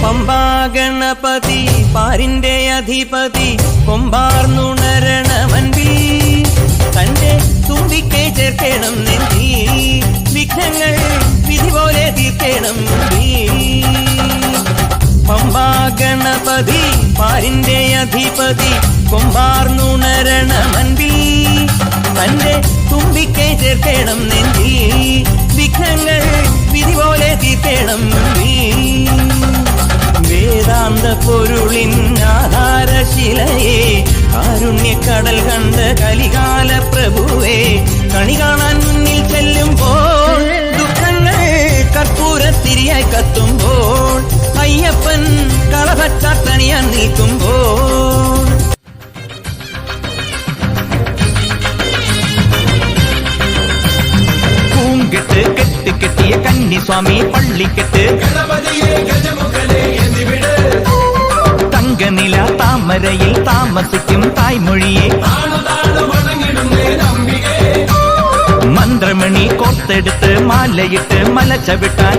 പമ്പാ ഗണപതി പാരിന്റെ അധിപതി കൊമ്പാർന്നുണരണമൻപി തന്റെ തുമ്പിക്കെ ചേർക്കണം നെഞ്ചി വിഘ്നങ്ങൾ വിധി പോലെ തീർക്കണം. പമ്പാ ഗണപതി പാരിന്റെ അധിപതി കൊമ്പാർന്നുണരണമൻപി തന്റെ തുമ്പിക്കെ ചേർക്കണം നെഞ്ചി വിഘ്നങ്ങൾ വിധി പോലെ തീർക്കണം. വേദാന്ത പൊരുളിൻ ആധാരശിലയെ കാരുണ്യക്കടൽ കണ്ട കലികാല പ്രഭുവേ കണി കാണാൻ മുന്നിൽ ചെല്ലുമ്പോൾ ദുഃഖങ്ങൾ കർപ്പൂരത്തിരിയായി കത്തുമ്പോൾ അയ്യപ്പൻ കളഭച്ചാട്ടണിയാൻ നിൽക്കുമ്പോൾ പൂങ്കെട്ട് കെട്ട് കെട്ടിയ കന്നിസ്വാമി പള്ളിക്കെട്ട് തങ്കനില താമരയിൽ താമസിക്കും തായ്മൊഴിയെ മന്ത്രമണി കോർത്തെടുത്ത് മാലയിട്ട് മല ചവിട്ടാൻ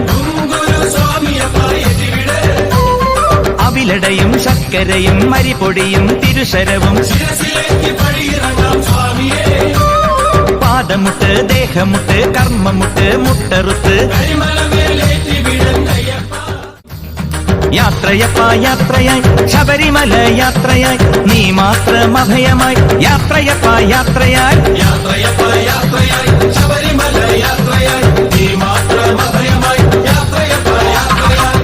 അവിലടയും ശർക്കരയും മരിപൊടിയും തിരുശരവും പാദമുട്ട് ദേഹമുട്ട് കർമ്മമുട്ട് മുട്ടറുത്ത് യാത്രയപ്പ യാത്രയായി ശബരിമല യാത്രയായി നീ മാത്രം അഭയമായി യാത്രയപ്പ യാത്രയായി യാത്രയപ്പ യാത്രയായി ശബരിമല യാത്രയായി നീ മാത്രം അഭയമായി യാത്രയപ്പ യാത്രയായി.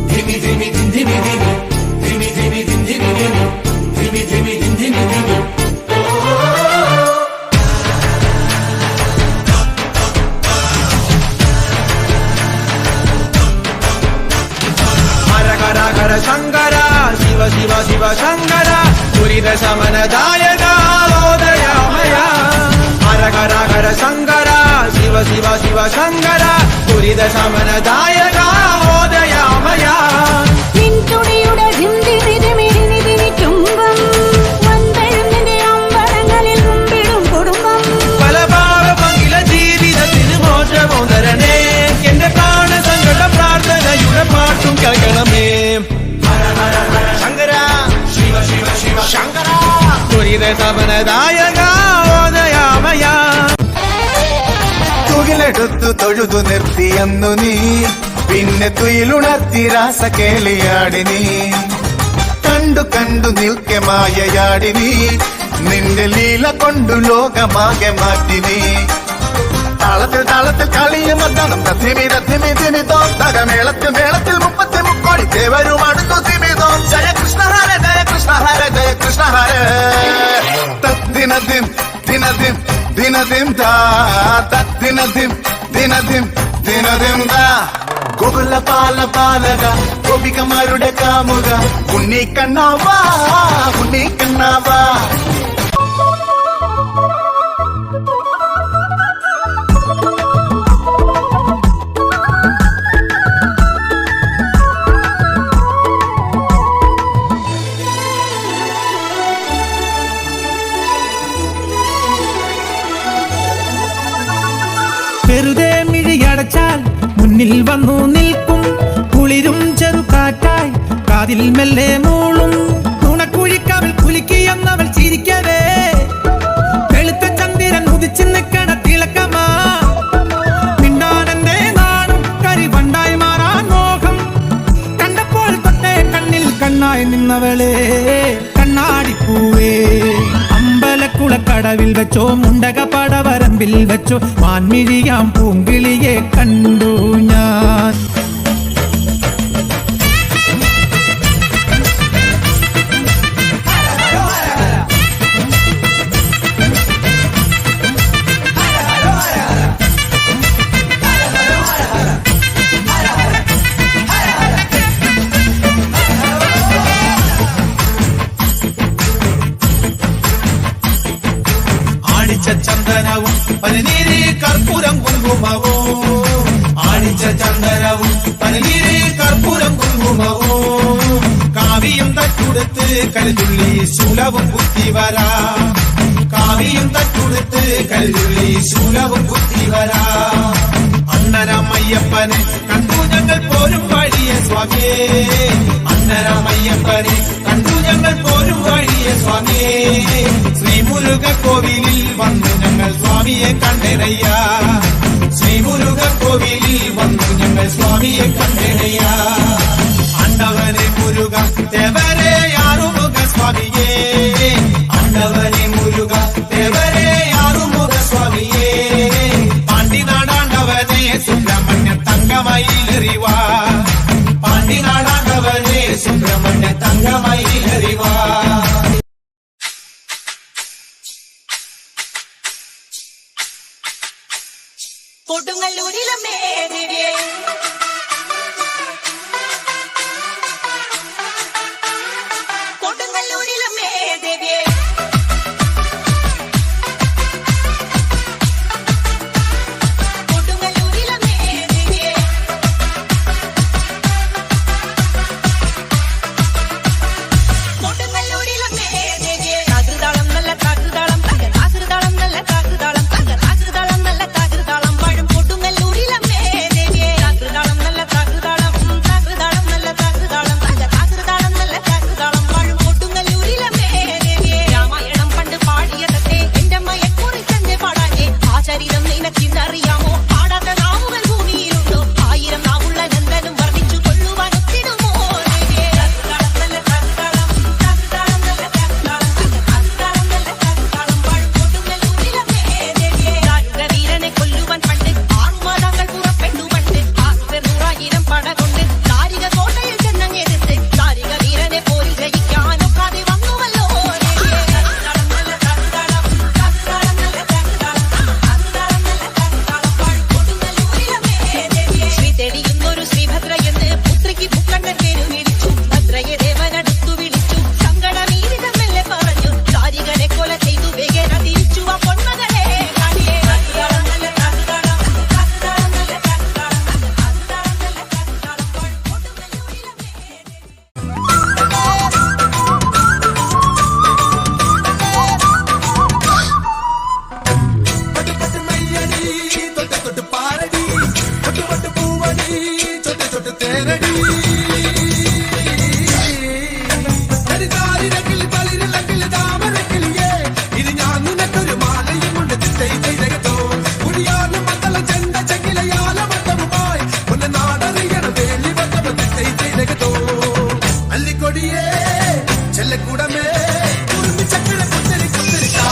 ധിമി ധിമി ധിമി ധിമി ധിമി ധിമി ധിമി ധിമി ധിമി ധിമി ധിമി ധിമി ശങ്കര ശിവ ശിവ ശിവ ശങ്കര ദുരിത ശമനദായക ഓദയാമയ ഹര ഹര ഹര ശങ്കര ശിവ ശിവ ശിവ ശങ്കര ദുരിത ശമനദായക ഓദയാമയ. നിൻതുടിയുടെ ധിംതിരിതിമിരിതിരിക്കുമ്പം വന്നെഴുന്നിന്റെ അമ്പലങ്ങളിൽ മുമ്പിടും കുടുംബം പല പാപമഖില ജീവിതത്തിന് മോചമോ തരണേ എന്റെ പ്രാണ സങ്കട പ്രാർത്ഥനയുടെ പാട്ടും കേൾക്കണമേ. ശങ്കര ശിവ ശിവ ശിവ ശങ്കര ദുരിത ശമനദായക ഓദയാമയ. തുകിലെടുത്തു തൊഴുതു നിർത്തിയെന്നു നീ പിന്നെ തുയിലുണർത്തി രാസ കേളിയാടി നീ കണ്ടു കണ്ടു നിൽക്കെ മായയാടി നീ നിന്റെ ലീല കൊണ്ടു ലോകമാകെ മാറ്റി നീ താളത്തിൽ താളത്തിൽ കളിയും മദ്ദാനം തത്തിമി തത്തിമി തിമിതോ തകമേളത്തിൽ മേളത്തിൽ 33 കോടി ദേവരും അടുത്തു തിമിതോ ജയ കൃഷ്ണ ഹര ജയ കൃഷ്ണ ഹര ജയ കൃഷ്ണ ഹര തദ്ദിനദിം ദിനദിം ദിനദിം ദാ തദ്ദിനദിം ദിനദിം ദിനദിം ദാ ഗോകുല പാല പാലക ഗോപികമാരുടെ കാമുക ഉണ്ണിക്കണ്ണാവാ ഉണ്ണിക്കണ്ണാവാ. വെറുതെ മിഴിയടച്ചാൽ മുന്നിൽ വന്നു നിൽക്കും കുളിരും ചെറുകാറ്റായി കാതിൽ മെല്ലെ മൂളും നുണക്കുഴിക്കവൾ കുലുക്കിയെന്നവൾ ചിരിക്കവേ വെളുത്ത ചന്ദ്രൻ ഉദിച്ചു നിൽക്കണ തിളക്കമാ മിണ്ടാനെന്റെ നാടും കരിവണ്ടായി മാറാൻ മോഹം കണ്ടപ്പോൾ തൊട്ടേ കണ്ണിൽ കണ്ണായി നിന്നവളെ കണ്ണാടിപ്പൂവേ അമ്പലക്കുളക്കടവിൽ വെച്ചോ മുണ്ടക പടവരമ്പിൽ വെച്ചോ മാൻമിഴിയാം പൂങ്കിളിയെ കണ്ടു ഞാൻ. ചന്ദനവും പനിനീര് കർപ്പൂരം കുങ്കുമവും ആണിച്ച ചന്ദനവും പനിനീര് കർപ്പൂരം കുങ്കുമവും കാവിയും തട്ടുടുത്ത് കരുതുള്ളി ശൂലവും കുത്തിവരാ കാവിയും തട്ടുടുത്ത് കരുതുള്ളി ശൂലവും കുത്തിവരാ അണ്ണനമ്മയ്യപ്പനെ കണ്ടു ഞങ്ങൾ സ്വാമിയേ അന്നരാമയ്യപ്പനെ കണ്ടു ഞങ്ങൾ പോരും വഴിയെ സ്വാമിയേ ശ്രീമുരുക കോവിലിൽ വന്നു ഞങ്ങൾ സ്വാമിയെ കണ്ടേനയ്യ ശ്രീമുരുക കോവിലിൽ വന്നു ഞങ്ങൾ സ്വാമിയെ കണ്ടേനയ്യ ആണ്ടവനെ മുരുക ദേവരെ ആറുമുഖ സ്വാമിയേ ആണ്ടവനെ മുരുക ദേവരെ ആറുമുഖ സ്വാമിയേ പാണ്ടിനാടാണ്ടവനെ സുബ്രഹ്മണ്യ തങ്കമയിലെറിവാ പാണ്ടിനാടാണ്ടവനെ സുബ്രഹ്മണ്യ തങ്കമയിലെറിവാ കൊടുങ്ങല്ലൂരിലമ്മേ ദേവിയേ കൊടുങ്ങല്ലൂരിലമ്മേ ദേവിയേ കൊടുങ്ങല്ലൂരിലമ്മേ ദേവിയേ കൊടുങ്ങല്ലൂരിലമ്മേ ദേവിയേ താകൃതാളം നല്ല താകൃതാളം താകൃതാളം നല്ല താകൃതാളം താകൃതാളം നല്ല താകൃതാളം വാഴും കൊടുങ്ങല്ലൂരിലമ്മേ ദേവിയേ താകൃതാളം നല്ല താകൃതാളം താകൃതാളം നല്ല താകൃതാളം താകൃതാളം നല്ല താകൃതാളം വാഴും കൊടുങ്ങല്ലൂരിലമ്മേ ദേവിയേ രാമായണം പണ്ട് പാടിയതത്തെ എന്റെ മയക്കുറിച്ചെന്നെ പാടാനേ ആ ചരിതം നിനക്കിന്നറിയാമോ പാടാത്ത നാവുകൾ ഭൂമിയിലുണ്ടോ 1000 നാവുള്ള നന്ദനും വർണ്ണിച്ചു കൊള്ളുവാൻ ഒത്തിടുമോ ദേവിയേ താകൃതാളം നല്ല താകൃതാളം താകൃതാളം നല്ല താകൃതാളം താകൃതാളം നല്ല താകൃതാളം വാഴും കൊടുങ്ങല്ലൂരിലമ്മേ ദേവിയേ ദാരുക വീരനെ കൊല്ലുവാൻ പണ്ട് 6 മാതാക്കൾ പുറപ്പെട്ടു പണ്ട് 6 പേർ 100,000 പടകൊണ്ട് ദാരിക കോട്ടയിൽ ചെന്നങ്ങെടുത്ത് ദാരിക വീരനെ പോരിൽ ജയിക്കാനൊക്കാതെ വന്നുവല്ലോ ദേവിയേ താകൃതാളം നല്ല താകൃതാളം താകൃതാളം നല്ല താകൃതാളം താകൃതാളം നല്ല താകൃതാളം വാഴും കൊടുങ്ങല്ലൂരിലമ്മേ ദേവിയേ ശ്രീ തെളിയുന്നൊരു ശ്രീഭദ്രയെന്ന് പുത്രിക്ക് മുക്കണ്ണൻ പേരു വിളിച്ചു ഭദ്രയെ ദേവനടുത്തു വിളിച്ചു സങ്കടമീരിതം മെല്ലെ പറഞ്ഞു ദാരികനെ കൊല ചെയ്തു വേഗേന തിരിച്ചു ആ പൊന്മകളെ കാണിയേ താകൃതാളം നല്ല താകൃതാളം താകൃതാളം നല്ല താകൃതാളം താകൃതാളം നല്ല താകൃതാളം വാഴും കൊടുങ്ങല്ലൂരിലമ്മേ അല്ലിക്കൊടിയേ ചെല്ലക്കൂടമേ ചക്കര കുത്തരി കുത്തരിക്കാ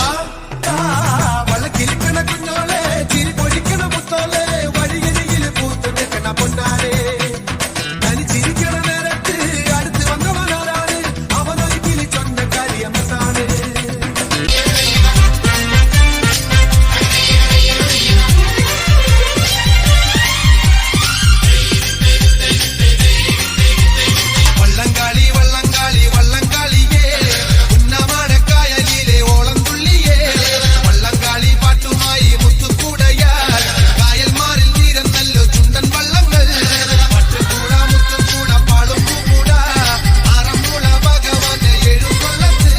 വളക്കിരിക്കണ കുഞ്ഞോളെ ചിരി പൊഴിക്കണ മുത്തോളെ വഴിയരികിൽ പൂത്തു നിൽക്കണ പൊന്നാരെ തനിച്ചിരിക്കണ നേരത്ത് അടുത്ത് വന്നവനാരാണ് അവനൊരിക്കൽ ചൊന്ന കാര്യമത്താണ് വള്ളംകാളി വള്ളംകാളി വള്ളംകാളിയേ ഉന്നമാടക്കായലിലെ ഓളം തുള്ളിയേ വള്ളംകാളി പാട്ടുമായി മുത്തുകൂടയാൽ കായൽമാറിൽ നീരന്നല്ലോ ചുണ്ടൻ വള്ളങ്ങൾ പട്ടുകൂട മുത്തുകൂട പാളും പൂകൂട ആറന്മുള ഭഗവാന്റെ എഴുകൊള്ളത്ത്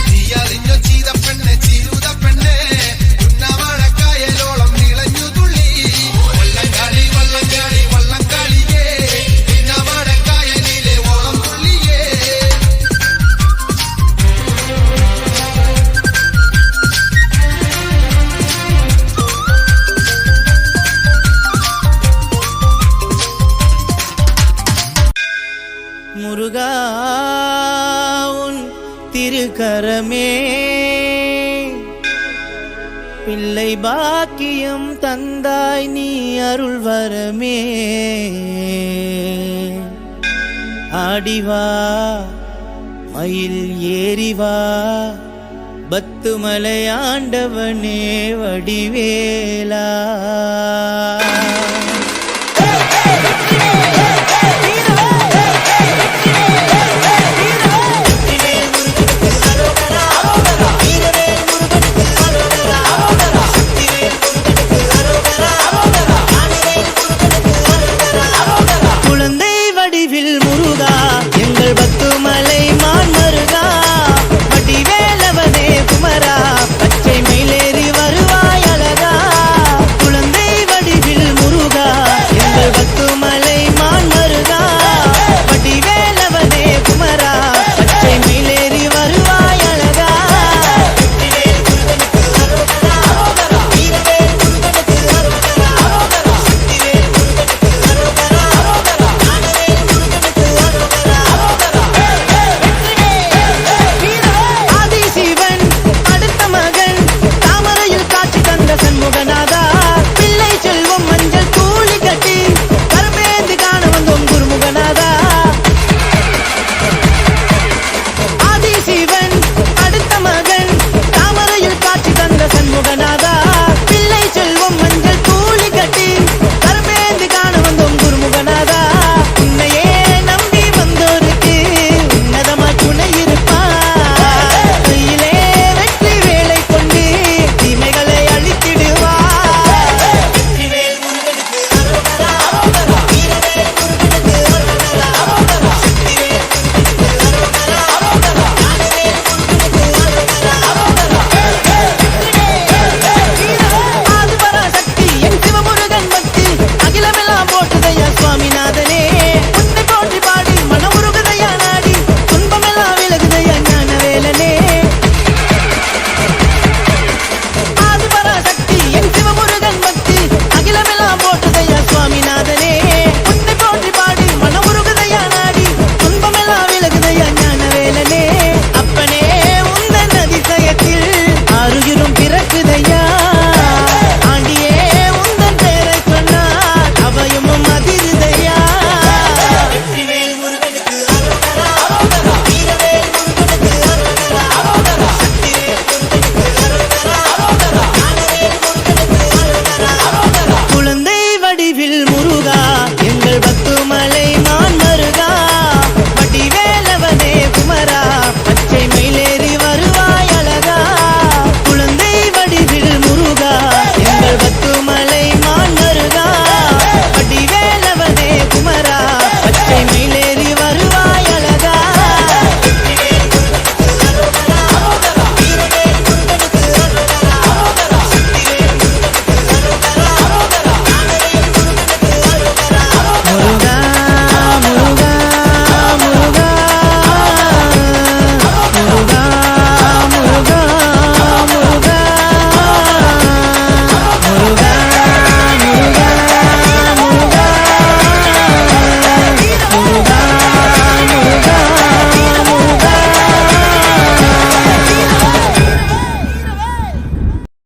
നീ അറിഞ്ഞോ ചീത പെണ്ണെ ചീരുത പെണ്ണെ ഉന്നമാടക്കായലോളം നിളഞ്ഞു തുള്ളി വള്ളംകാളി വള്ളംകാളി വള്ളംകാളിയേ ഉന്നമാടക്കായലിലെ ഓളം തുള്ളിയേ முருகா உன் திருக்கரமே பிள்ளை பாக்கியம் தந்தாய் நீ அருள் வரமே ஆடிவா மயில் ஏறிவா பத்துமலை ஆண்டவனே வடிவேலா